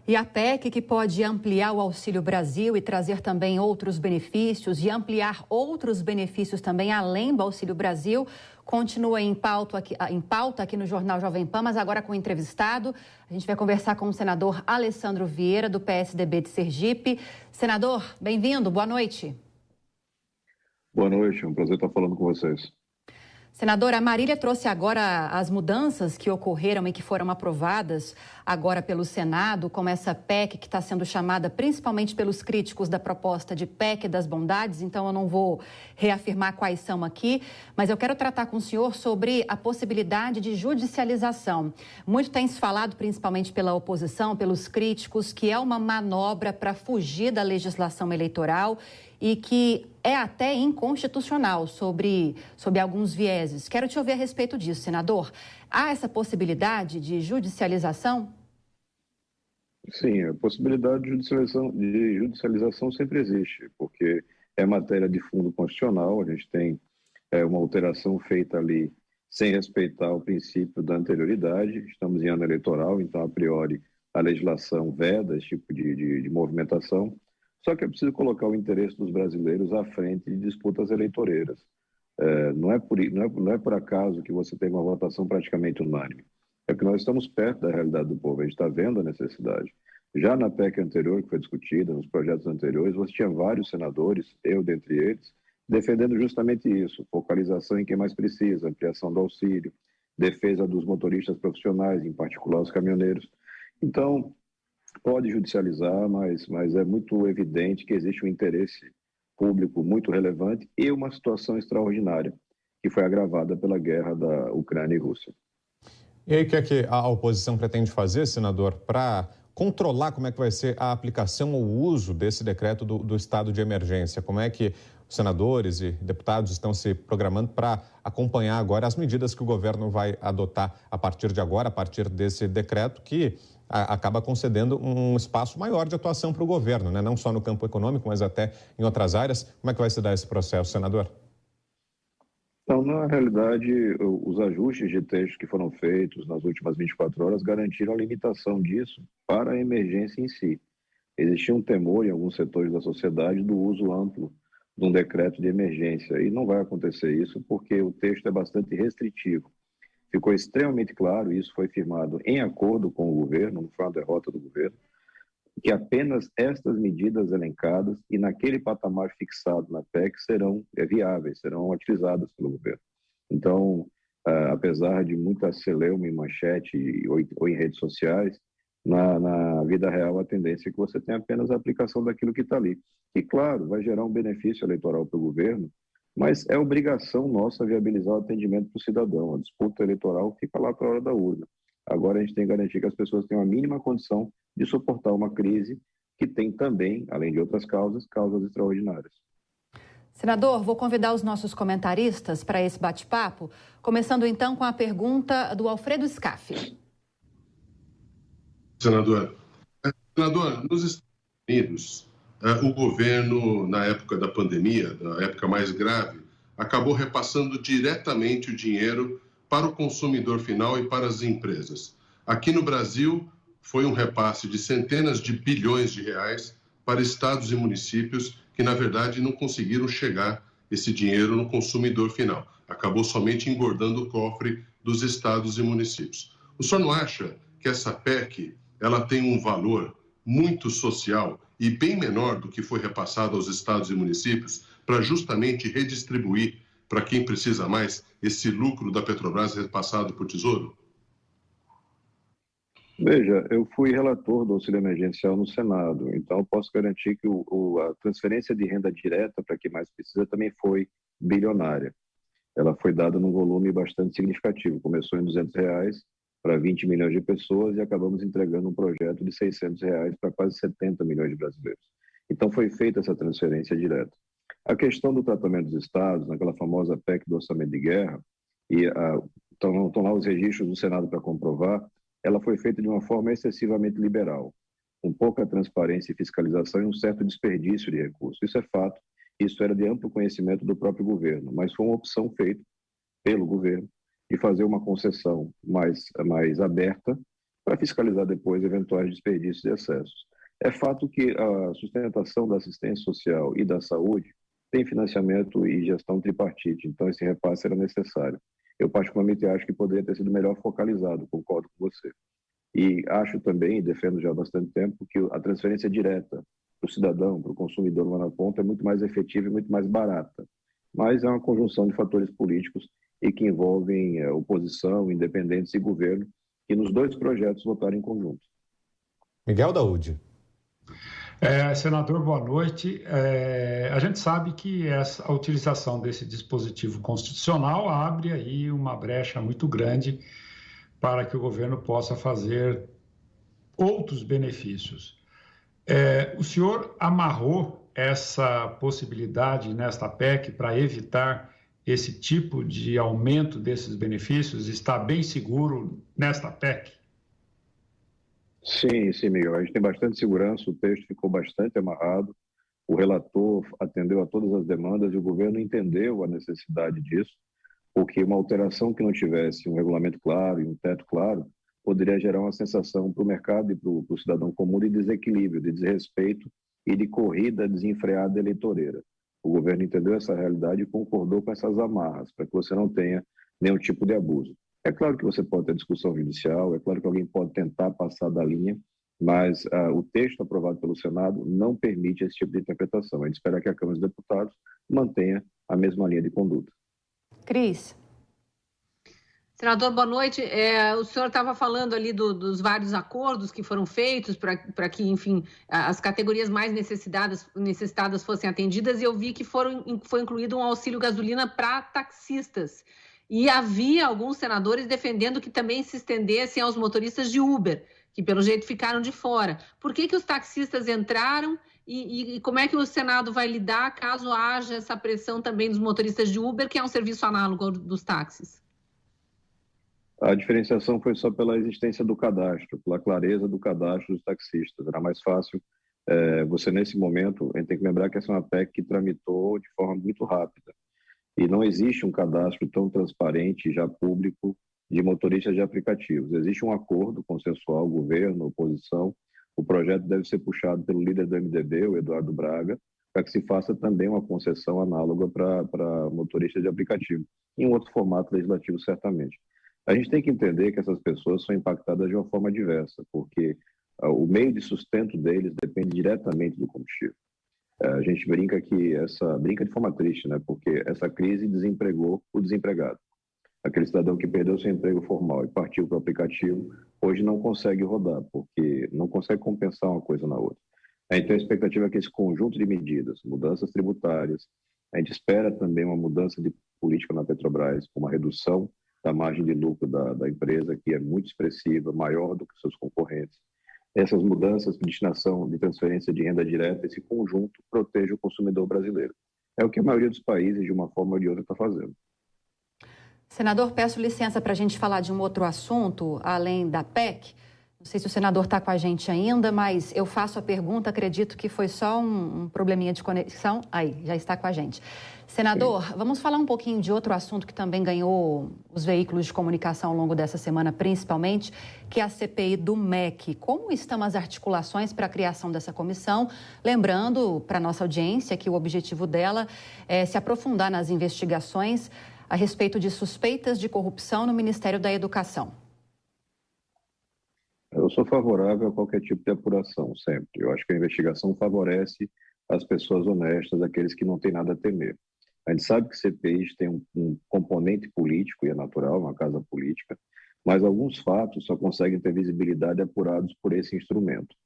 E a PEC, que pode ampliar o Auxílio Brasil e trazer também outros benefícios e ampliar outros benefícios também além do Auxílio Brasil, continua em pauta aqui no Jornal Jovem Pan, mas agora com o entrevistado. A gente vai conversar com o senador Alessandro Vieira, do PSDB de Sergipe. Senador, bem-vindo, boa noite. Boa noite, é um prazer estar falando com vocês. Senadora, a Marília trouxe agora as mudanças que ocorreram e que foram aprovadas agora pelo Senado, como essa PEC que está sendo chamada principalmente pelos críticos da proposta de PEC das bondades, então eu não vou reafirmar quais são aqui, mas eu quero tratar com o senhor sobre a possibilidade de judicialização. Muito tem se falado, principalmente pela oposição, pelos críticos, que é uma manobra para fugir da legislação eleitoral e que é até inconstitucional sobre alguns vieses. Quero te ouvir a respeito disso, senador. Há essa possibilidade de judicialização? Sim, a possibilidade de judicialização sempre existe, porque é matéria de fundo constitucional, a gente tem uma alteração feita ali sem respeitar o princípio da anterioridade, estamos em ano eleitoral, então, a priori, a legislação veda esse tipo de movimentação. Só que é preciso colocar o interesse dos brasileiros à frente de disputas eleitoreiras. Não é por acaso que você tem uma votação praticamente unânime. É que nós estamos perto da realidade do povo, a gente está vendo a necessidade. Já na PEC anterior, que foi discutida, nos projetos anteriores, você tinha vários senadores, eu dentre eles, defendendo justamente isso, focalização em quem mais precisa, ampliação do auxílio, defesa dos motoristas profissionais, em particular os caminhoneiros. Então, pode judicializar, mas é muito evidente que existe um interesse público muito relevante e uma situação extraordinária que foi agravada pela guerra da Ucrânia e Rússia. E aí, o que é que a oposição pretende fazer, senador, para controlar como é que vai ser a aplicação ou o uso desse decreto do estado de emergência? Como é que os senadores e deputados estão se programando para acompanhar agora as medidas que o governo vai adotar a partir de agora, a partir desse decreto que acaba concedendo um espaço maior de atuação para o governo, né? Não só no campo econômico, mas até em outras áreas. Como é que vai se dar esse processo, senador? Então, na realidade, os ajustes de texto que foram feitos nas últimas 24 horas garantiram a limitação disso para a emergência em si. Existia um temor em alguns setores da sociedade do uso amplo de um decreto de emergência, e não vai acontecer isso porque o texto é bastante restritivo. Ficou extremamente claro, e isso foi firmado em acordo com o governo, não foi uma derrota do governo, que apenas estas medidas elencadas e naquele patamar fixado na PEC serão viáveis, serão utilizadas pelo governo. Então, apesar de muita celeuma em manchete ou em redes sociais, na vida real a tendência é que você tenha apenas a aplicação daquilo que está ali. E, claro, vai gerar um benefício eleitoral para o governo, mas é obrigação nossa viabilizar o atendimento para o cidadão. A disputa eleitoral fica lá para a hora da urna. Agora a gente tem que garantir que as pessoas tenham a mínima condição de suportar uma crise que tem também, além de outras causas extraordinárias. Senador, vou convidar os nossos comentaristas para esse bate-papo, começando então com a pergunta do Alfredo Scaffi. Senador, nos Estados Unidos, o governo, na época da pandemia, na época mais grave, acabou repassando diretamente o dinheiro para o consumidor final e para as empresas. Aqui no Brasil, foi um repasse de centenas de bilhões de reais para estados e municípios que, na verdade, não conseguiram chegar esse dinheiro no consumidor final. Acabou somente engordando o cofre dos estados e municípios. O senhor não acha que essa PEC ela tem um valor muito social e bem menor do que foi repassado aos estados e municípios para justamente redistribuir para quem precisa mais esse lucro da Petrobras repassado por Tesouro? Veja, eu fui relator do auxílio emergencial no Senado, então eu posso garantir que a transferência de renda direta para quem mais precisa também foi bilionária. Ela foi dada num volume bastante significativo, começou em R$200 para 20 milhões de pessoas e acabamos entregando um projeto de R$600 para quase 70 milhões de brasileiros. Então foi feita essa transferência direta. A questão do tratamento dos estados, naquela famosa PEC do orçamento de guerra, e estão lá os registros do Senado para comprovar, ela foi feita de uma forma excessivamente liberal, com pouca transparência e fiscalização e um certo desperdício de recursos. Isso é fato, isso era de amplo conhecimento do próprio governo, mas foi uma opção feita pelo governo de fazer uma concessão mais aberta para fiscalizar depois eventuais desperdícios e excessos. É fato que a sustentação da assistência social e da saúde tem financiamento e gestão tripartite, então esse repasse era necessário. Eu particularmente acho que poderia ter sido melhor focalizado, concordo com você. E acho também, e defendo já há bastante tempo, que a transferência direta para o cidadão, para o consumidor lá na ponta, é muito mais efetiva e muito mais barata. Mas é uma conjunção de fatores políticos e que envolvem oposição, independentes e governo, que nos dois projetos votaram em conjunto. Miguel Daúde. Senador, boa noite. A gente sabe que a utilização desse dispositivo constitucional abre aí uma brecha muito grande para que o governo possa fazer outros benefícios. O senhor amarrou essa possibilidade nesta PEC para evitar esse tipo de aumento desses benefícios? Está bem seguro nesta PEC? Sim, Miguel. A gente tem bastante segurança, o texto ficou bastante amarrado, o relator atendeu a todas as demandas e o governo entendeu a necessidade disso, porque uma alteração que não tivesse um regulamento claro e um teto claro poderia gerar uma sensação para o mercado e para o cidadão comum de desequilíbrio, de desrespeito e de corrida desenfreada eleitoreira. O governo entendeu essa realidade e concordou com essas amarras, para que você não tenha nenhum tipo de abuso. É claro que você pode ter discussão judicial, é claro que alguém pode tentar passar da linha, mas o texto aprovado pelo Senado não permite esse tipo de interpretação. A gente espera que a Câmara dos Deputados mantenha a mesma linha de conduta. Cris. Senador, boa noite. O senhor estava falando ali dos vários acordos que foram feitos para que, enfim, as categorias mais necessitadas fossem atendidas, e eu vi que foi incluído um auxílio gasolina para taxistas. E havia alguns senadores defendendo que também se estendessem aos motoristas de Uber, que pelo jeito ficaram de fora. Por que os taxistas entraram e como é que o Senado vai lidar caso haja essa pressão também dos motoristas de Uber, que é um serviço análogo dos táxis? A diferenciação foi só pela existência do cadastro, pela clareza do cadastro dos taxistas. Era mais fácil. Você, nesse momento, a gente tem que lembrar que essa é uma PEC que tramitou de forma muito rápida. E não existe um cadastro tão transparente, já público, de motoristas de aplicativos. Existe um acordo consensual, governo, oposição. O projeto deve ser puxado pelo líder do MDB, o Eduardo Braga, para que se faça também uma concessão análoga para motoristas de aplicativo, em um outro formato legislativo, certamente. A gente tem que entender que essas pessoas são impactadas de uma forma diversa, porque o meio de sustento deles depende diretamente do combustível. A gente brinca de forma triste, né? Porque essa crise desempregou o desempregado. Aquele cidadão que perdeu seu emprego formal e partiu para o aplicativo, hoje não consegue rodar, porque não consegue compensar uma coisa na outra. Então a expectativa é que esse conjunto de medidas, mudanças tributárias, a gente espera também uma mudança de política na Petrobras, uma redução da margem de lucro da empresa, que é muito expressiva, maior do que seus concorrentes. Essas mudanças de destinação de transferência de renda direta, esse conjunto protege o consumidor brasileiro. É o que a maioria dos países, de uma forma ou de outra, está fazendo. Senador, peço licença para a gente falar de um outro assunto, além da PEC. Não sei se o senador está com a gente ainda, mas eu faço a pergunta, acredito que foi só um probleminha de conexão. Aí, já está com a gente. Senador, vamos falar um pouquinho de outro assunto que também ganhou os veículos de comunicação ao longo dessa semana, principalmente, que é a CPI do MEC. Como estão as articulações para a criação dessa comissão? Lembrando para a nossa audiência que o objetivo dela é se aprofundar nas investigações a respeito de suspeitas de corrupção no Ministério da Educação. Eu sou favorável a qualquer tipo de apuração, sempre. Eu acho que a investigação favorece as pessoas honestas, aqueles que não têm nada a temer. A gente sabe que CPIs tem um componente político, e é natural, uma casa política, mas alguns fatos só conseguem ter visibilidade apurados por esse instrumento.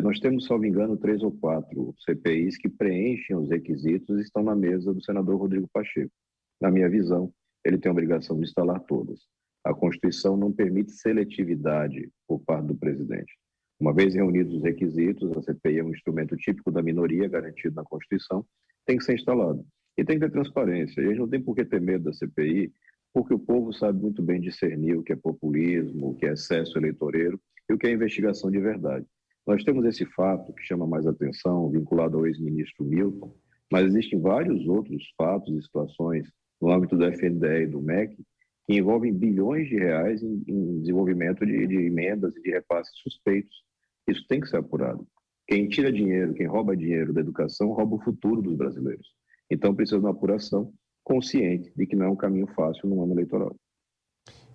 Nós temos, salvo engano, 3 ou 4 CPIs que preenchem os requisitos e estão na mesa do senador Rodrigo Pacheco. Na minha visão, ele tem a obrigação de instalar todas. A Constituição não permite seletividade por parte do presidente. Uma vez reunidos os requisitos, a CPI é um instrumento típico da minoria garantido na Constituição, tem que ser instalado. E tem que ter transparência. E a gente não tem por que ter medo da CPI, porque o povo sabe muito bem discernir o que é populismo, o que é excesso eleitoreiro e o que é investigação de verdade. Nós temos esse fato que chama mais atenção, vinculado ao ex-ministro Milton, mas existem vários outros fatos e situações no âmbito do FNDE e do MEC que envolvem bilhões de reais em desenvolvimento de emendas e de repasses suspeitos. Isso tem que ser apurado. Quem tira dinheiro, quem rouba dinheiro da educação, rouba o futuro dos brasileiros. Então, precisa de uma apuração consciente de que não é um caminho fácil no ano eleitoral.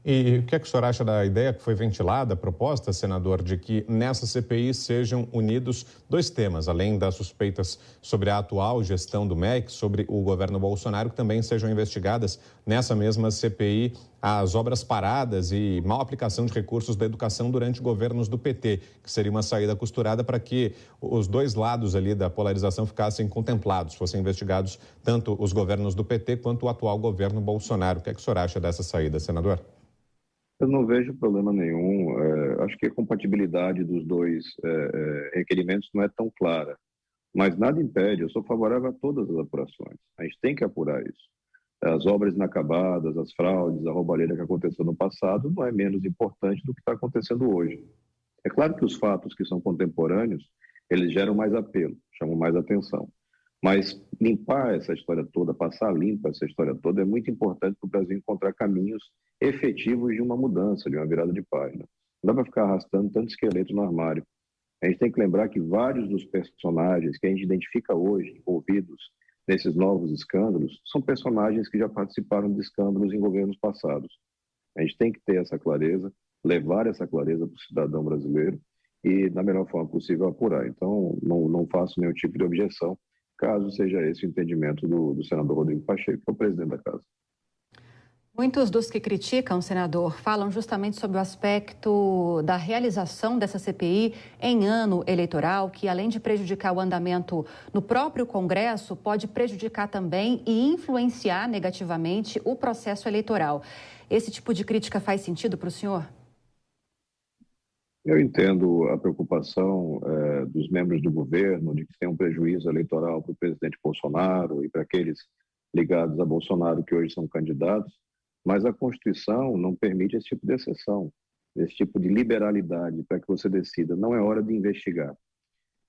E o que é que o senhor acha da ideia que foi ventilada, a proposta, senador, de que nessa CPI sejam unidos dois temas, além das suspeitas sobre a atual gestão do MEC, sobre o governo Bolsonaro, que também sejam investigadas nessa mesma CPI as obras paradas e mal aplicação de recursos da educação durante governos do PT, que seria uma saída costurada para que os dois lados ali da polarização ficassem contemplados, fossem investigados tanto os governos do PT quanto o atual governo Bolsonaro. O que é que o senhor acha dessa saída, senador? Eu não vejo problema nenhum. Acho que a compatibilidade dos dois requerimentos não é tão clara. Mas nada impede, eu sou favorável a todas as apurações. A gente tem que apurar isso. As obras inacabadas, as fraudes, a roubalheira que aconteceu no passado não é menos importante do que está acontecendo hoje. É claro que os fatos que são contemporâneos, eles geram mais apelo, chamam mais atenção. Mas limpar essa história toda, passar limpa essa história toda, é muito importante para o Brasil encontrar caminhos efetivos de uma mudança, de uma virada de página. Não dá para ficar arrastando tanto esqueleto no armário. A gente tem que lembrar que vários dos personagens que a gente identifica hoje, envolvidos nesses novos escândalos, são personagens que já participaram de escândalos em governos passados. A gente tem que ter essa clareza, levar essa clareza para o cidadão brasileiro e, da melhor forma possível, apurar. Então, não faço nenhum tipo de objeção, caso seja esse o entendimento do senador Rodrigo Pacheco, que é o presidente da Casa. Muitos dos que criticam, senador, falam justamente sobre o aspecto da realização dessa CPI em ano eleitoral, que além de prejudicar o andamento no próprio Congresso, pode prejudicar também e influenciar negativamente o processo eleitoral. Esse tipo de crítica faz sentido para o senhor? Eu entendo a preocupação dos membros do governo de que tem um prejuízo eleitoral para o presidente Bolsonaro e para aqueles ligados a Bolsonaro que hoje são candidatos, mas a Constituição não permite esse tipo de exceção, esse tipo de liberalidade para que você decida. Não é hora de investigar.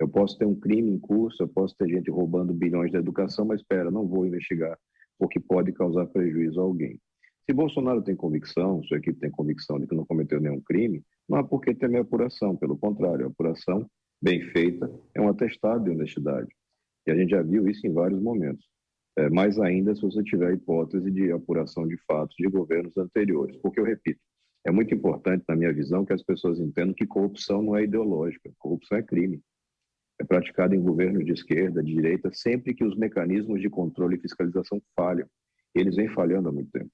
Eu posso ter um crime em curso, eu posso ter gente roubando bilhões da educação, mas espera, não vou investigar, porque pode causar prejuízo a alguém. Se Bolsonaro tem convicção, sua equipe tem convicção de que não cometeu nenhum crime, não há por que temer apuração. Pelo contrário, a apuração bem feita é um atestado de honestidade. E a gente já viu isso em vários momentos. Mais ainda se você tiver a hipótese de apuração de fatos de governos anteriores. Porque, eu repito, é muito importante, na minha visão, que as pessoas entendam que corrupção não é ideológica, corrupção é crime. É praticada em governos de esquerda, de direita, sempre que os mecanismos de controle e fiscalização falham. Eles vêm falhando há muito tempo.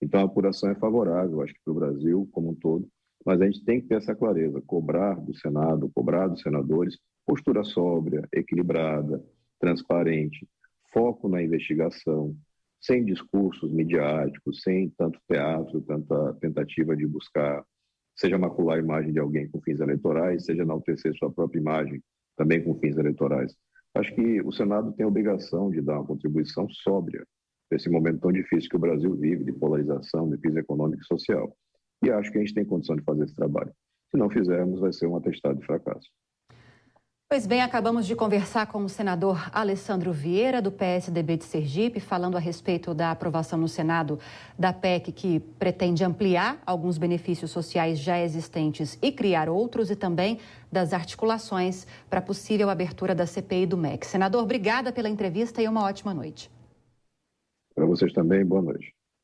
Então, a apuração é favorável, acho que para o Brasil como um todo, mas a gente tem que ter essa clareza, cobrar do Senado, cobrar dos senadores, postura sóbria, equilibrada, transparente, foco na investigação, sem discursos midiáticos, sem tanto teatro, tanta tentativa de buscar, seja macular a imagem de alguém com fins eleitorais, seja enaltecer sua própria imagem também com fins eleitorais. Acho que o Senado tem a obrigação de dar uma contribuição sóbria nesse momento tão difícil que o Brasil vive, de polarização, de crise econômica e social. E acho que a gente tem condição de fazer esse trabalho. Se não fizermos, vai ser um atestado de fracasso. Pois bem, acabamos de conversar com o senador Alessandro Vieira, do PSDB de Sergipe, falando a respeito da aprovação no Senado da PEC que pretende ampliar alguns benefícios sociais já existentes e criar outros, e também das articulações para a possível abertura da CPI do MEC. Senador, obrigada pela entrevista e uma ótima noite. Para vocês também, boa noite.